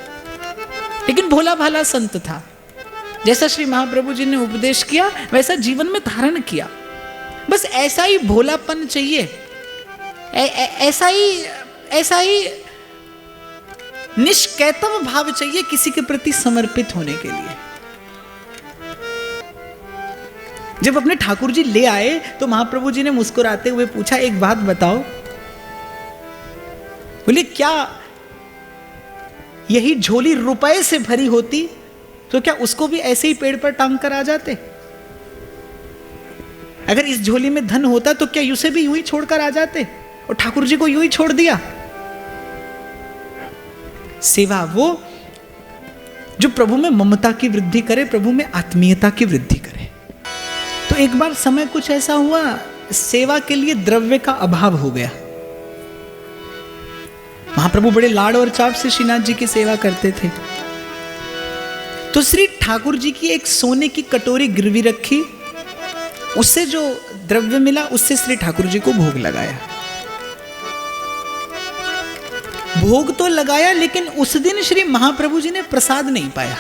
लेकिन भोला भाला संत था, जैसा श्री महाप्रभु जी ने उपदेश किया वैसा जीवन में धारण किया। बस ऐसा ही भोलापन चाहिए, ऐसा ही निष्कैतव भाव चाहिए किसी के प्रति समर्पित होने के लिए। जब अपने ठाकुर जी ले आए तो महाप्रभु जी ने मुस्कुराते हुए पूछा, एक बात बताओ। बोले क्या यही झोली रुपए से भरी होती तो क्या उसको भी ऐसे ही पेड़ पर टांग कर आ जाते? अगर इस झोली में धन होता तो क्या उसे भी यूं ही छोड़कर आ जाते? और ठाकुर जी को यूं ही छोड़ दिया। सेवा वो जो प्रभु में ममता की वृद्धि करे, प्रभु में आत्मीयता की वृद्धि करे। तो एक बार समय कुछ ऐसा हुआ, सेवा के लिए द्रव्य का अभाव हो गया। महाप्रभु बड़े लाड़ और चाव से श्रीनाथ जी की सेवा करते थे। तो श्री ठाकुर जी की एक सोने की कटोरी गिरवी रखी, उससे जो द्रव्य मिला उससे श्री ठाकुर जी को भोग लगाया। भोग तो लगाया, लेकिन उस दिन श्री महाप्रभु जी ने प्रसाद नहीं पाया।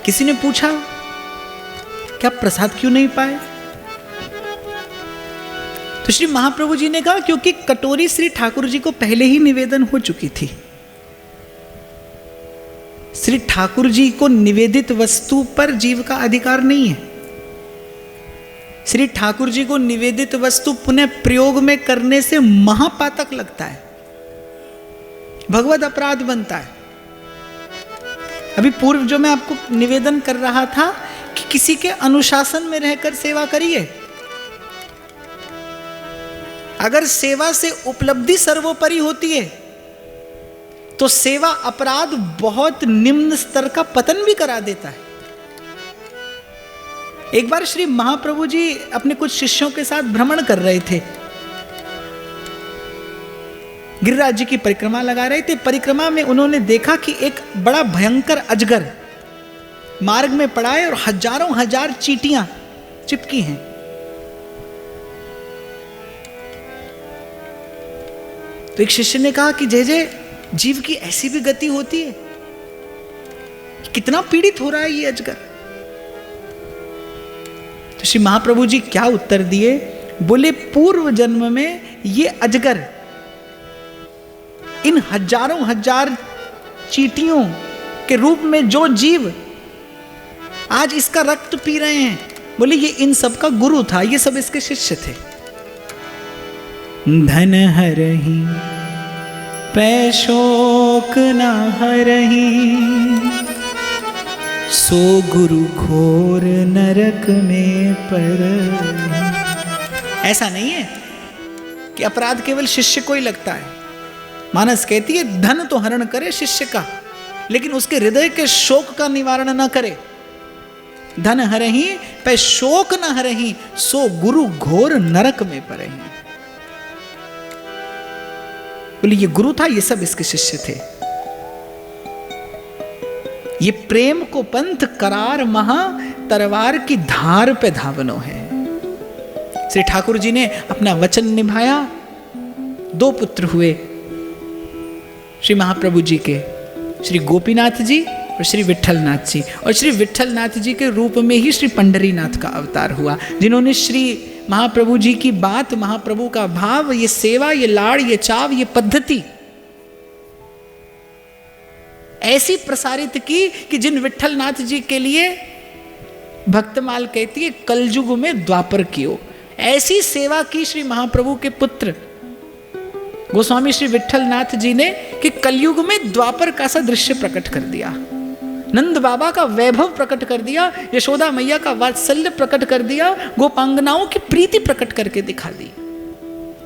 किसी ने पूछा क्या प्रसाद क्यों नहीं पाए? तो श्री महाप्रभु जी ने कहा क्योंकि कटोरी श्री ठाकुर जी को पहले ही निवेदन हो चुकी थी। श्री ठाकुर जी को निवेदित वस्तु पर जीव का अधिकार नहीं है। श्री ठाकुर जी को निवेदित वस्तु पुनः प्रयोग में करने से महापातक लगता है, भगवत अपराध बनता है। अभी पूर्व जो मैं आपको निवेदन कर रहा था कि किसी के अनुशासन में रहकर सेवा करिए। अगर सेवा से उपलब्धि सर्वोपरि होती है तो सेवा अपराध बहुत निम्न स्तर का पतन भी करा देता है। एक बार श्री महाप्रभु जी अपने कुछ शिष्यों के साथ भ्रमण कर रहे थे, गिरिराज जी की परिक्रमा लगा रहे थे। परिक्रमा में उन्होंने देखा कि एक बड़ा भयंकर अजगर मार्ग में पड़ा है और हजारों हजार चींटियां चिपकी हैं। तो एक शिष्य ने कहा कि जय जय, जीव की ऐसी भी गति होती है, कितना पीड़ित हो रहा है ये अजगर। श्री महाप्रभु जी क्या उत्तर दिए? बोले पूर्व जन्म में ये अजगर इन हजारों हजार चींटियों के रूप में जो जीव आज इसका रक्त पी रहे हैं, बोले ये इन सब का गुरु था, ये सब इसके शिष्य थे। धन हरहि पै शोक न हरहि, सो गुरु घोर नरक में पर। ऐसा नहीं है कि अपराध केवल शिष्य को ही लगता है। मानस कहती है धन तो हरण करे शिष्य का, लेकिन उसके हृदय के शोक का निवारण न करे। धन हरहि पे शोक न हरहि, सो गुरु घोर नरक में परहि। बोले ये गुरु था, ये सब इसके शिष्य थे। ये प्रेम को पंथ करार महा, तरवार की धार पे धावनो है। श्री ठाकुर जी ने अपना वचन निभाया। 2 पुत्र हुए श्री महाप्रभु जी के, श्री गोपीनाथ जी और श्री विट्ठलनाथ जी। और श्री विट्ठलनाथ जी के रूप में ही श्री पंढरीनाथ का अवतार हुआ, जिन्होंने श्री महाप्रभु जी की बात, महाप्रभु का भाव, ये सेवा, ये लाड़, ये चाव, ये पद्धति ऐसी प्रसारित की कि जिन विट्ठलनाथ जी के लिए भक्तमाल कहती है कलयुग में द्वापर कियो। ऐसी सेवा की श्री महाप्रभु के पुत्र गोस्वामी श्री विट्ठलनाथ जी ने कि कलयुग में द्वापर का सा दृश्य प्रकट कर दिया। नंद बाबा का वैभव प्रकट कर दिया, यशोदा मैया का वात्सल्य प्रकट कर दिया, गोपांगनाओं की प्रीति प्रकट करके दिखा दी,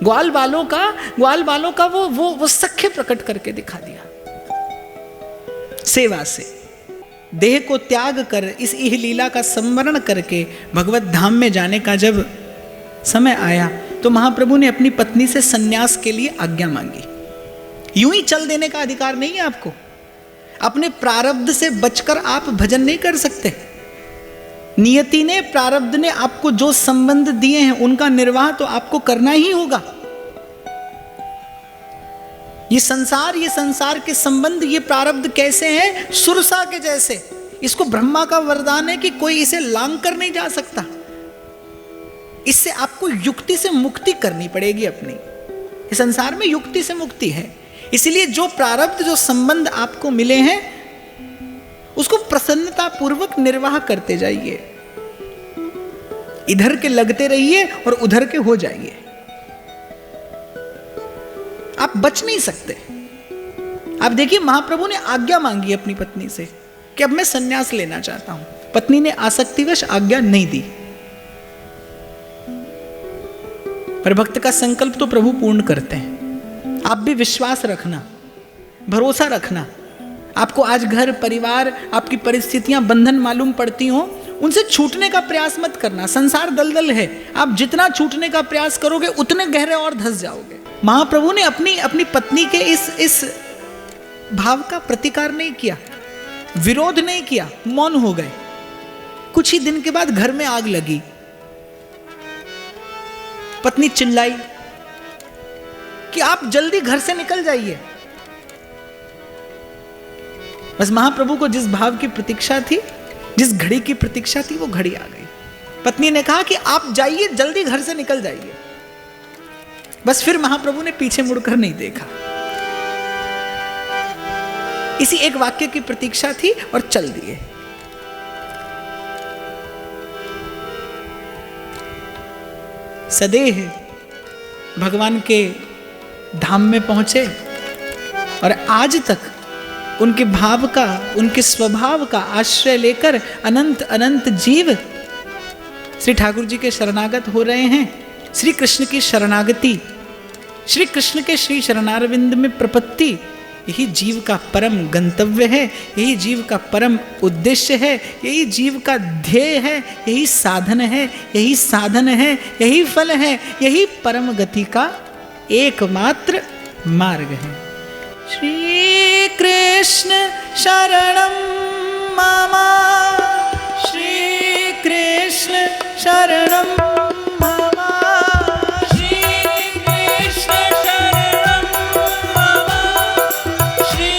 ग्वाल बालों का वो सख्य प्रकट करके दिखा दिया। सेवा से देह को त्याग कर इस इह लीला का संवरण करके भगवत धाम में जाने का जब समय आया तो महाप्रभु ने अपनी पत्नी से सन्यास के लिए आज्ञा मांगी। यूं ही चल देने का अधिकार नहीं है आपको। अपने प्रारब्ध से बचकर आप भजन नहीं कर सकते। नियति ने, प्रारब्ध ने आपको जो संबंध दिए हैं उनका निर्वाह तो आपको करना ही होगा। ये संसार के संबंध, ये प्रारब्ध कैसे हैं? सुरसा के जैसे। इसको ब्रह्मा का वरदान है कि कोई इसे लांग कर नहीं जा सकता। इससे आपको युक्ति से मुक्ति करनी पड़ेगी अपनी। इस संसार में युक्ति से मुक्ति है। इसलिए जो प्रारब्ध, जो संबंध आपको मिले हैं उसको प्रसन्नता पूर्वक निर्वाह करते जाइए। इधर के लगते रहिए और उधर के हो जाइए। आप बच नहीं सकते। आप देखिए महाप्रभु ने आज्ञा मांगी अपनी पत्नी से कि अब मैं सन्यास लेना चाहता हूं। पत्नी ने आसक्तिवश आज्ञा नहीं दी। पर भक्त का संकल्प तो प्रभु पूर्ण करते हैं। आप भी विश्वास रखना, भरोसा रखना। आपको आज घर परिवार, आपकी परिस्थितियां बंधन मालूम पड़ती हो, उनसे छूटने का प्रयास मत करना। संसार दलदल है। आप जितना छूटने का प्रयास करोगे उतने गहरे और धंस जाओगे। महाप्रभु ने अपनी पत्नी के इस भाव का प्रतिकार नहीं किया, विरोध नहीं किया, मौन हो गए। कुछ ही दिन के बाद घर में आग लगी। पत्नी चिल्लाई कि आप जल्दी घर से निकल जाइए। बस महाप्रभु को जिस भाव की प्रतीक्षा थी, जिस घड़ी की प्रतीक्षा थी, वो घड़ी आ गई। पत्नी ने कहा कि आप जाइए, जल्दी घर से निकल जाइए। बस फिर महाप्रभु ने पीछे मुड़कर नहीं देखा। इसी एक वाक्य की प्रतीक्षा थी और चल दिए। सदेह भगवान के धाम में पहुंचे और आज तक उनके भाव का, उनके स्वभाव का आश्रय लेकर अनंत अनंत जीव श्री ठाकुर जी के शरणागत हो रहे हैं। श्री कृष्ण की शरणागति, श्री कृष्ण के श्री शरणारविंद में प्रपत्ति, यही जीव का परम गंतव्य है, यही जीव का परम उद्देश्य है, यही जीव का ध्येय है, यही साधन है, यही साधन है, यही फल है, यही परम गति का एकमात्र मार्ग है। श्री कृष्ण शरणम मम, श्री कृष्ण शरणम मम, श्री कृष्ण शरणम मम, श्री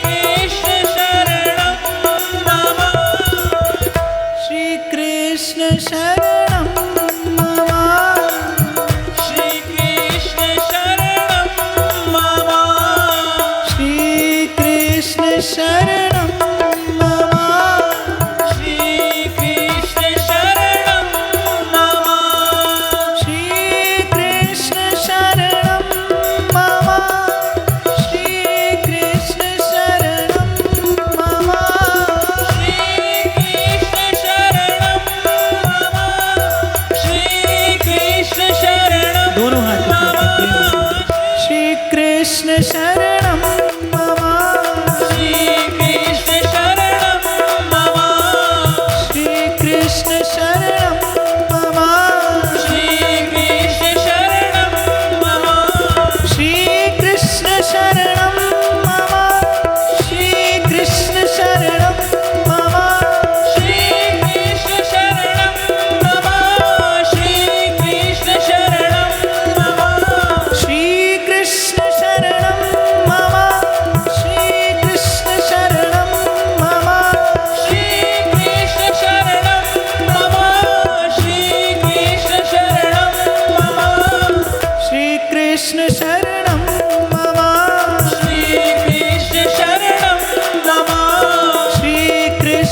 कृष्ण शरणम मम, श्री कृष्ण शरणम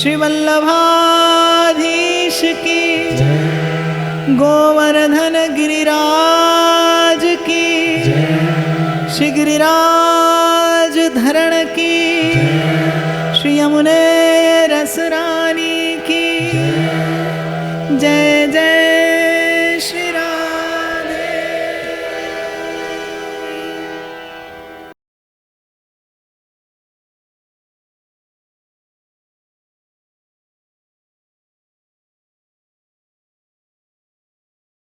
श्री वल्लभाधीश की, गोवर्धन गिरिराज की, श्री गिरिराज धरण की, श्री यमुने रस रानी की जय।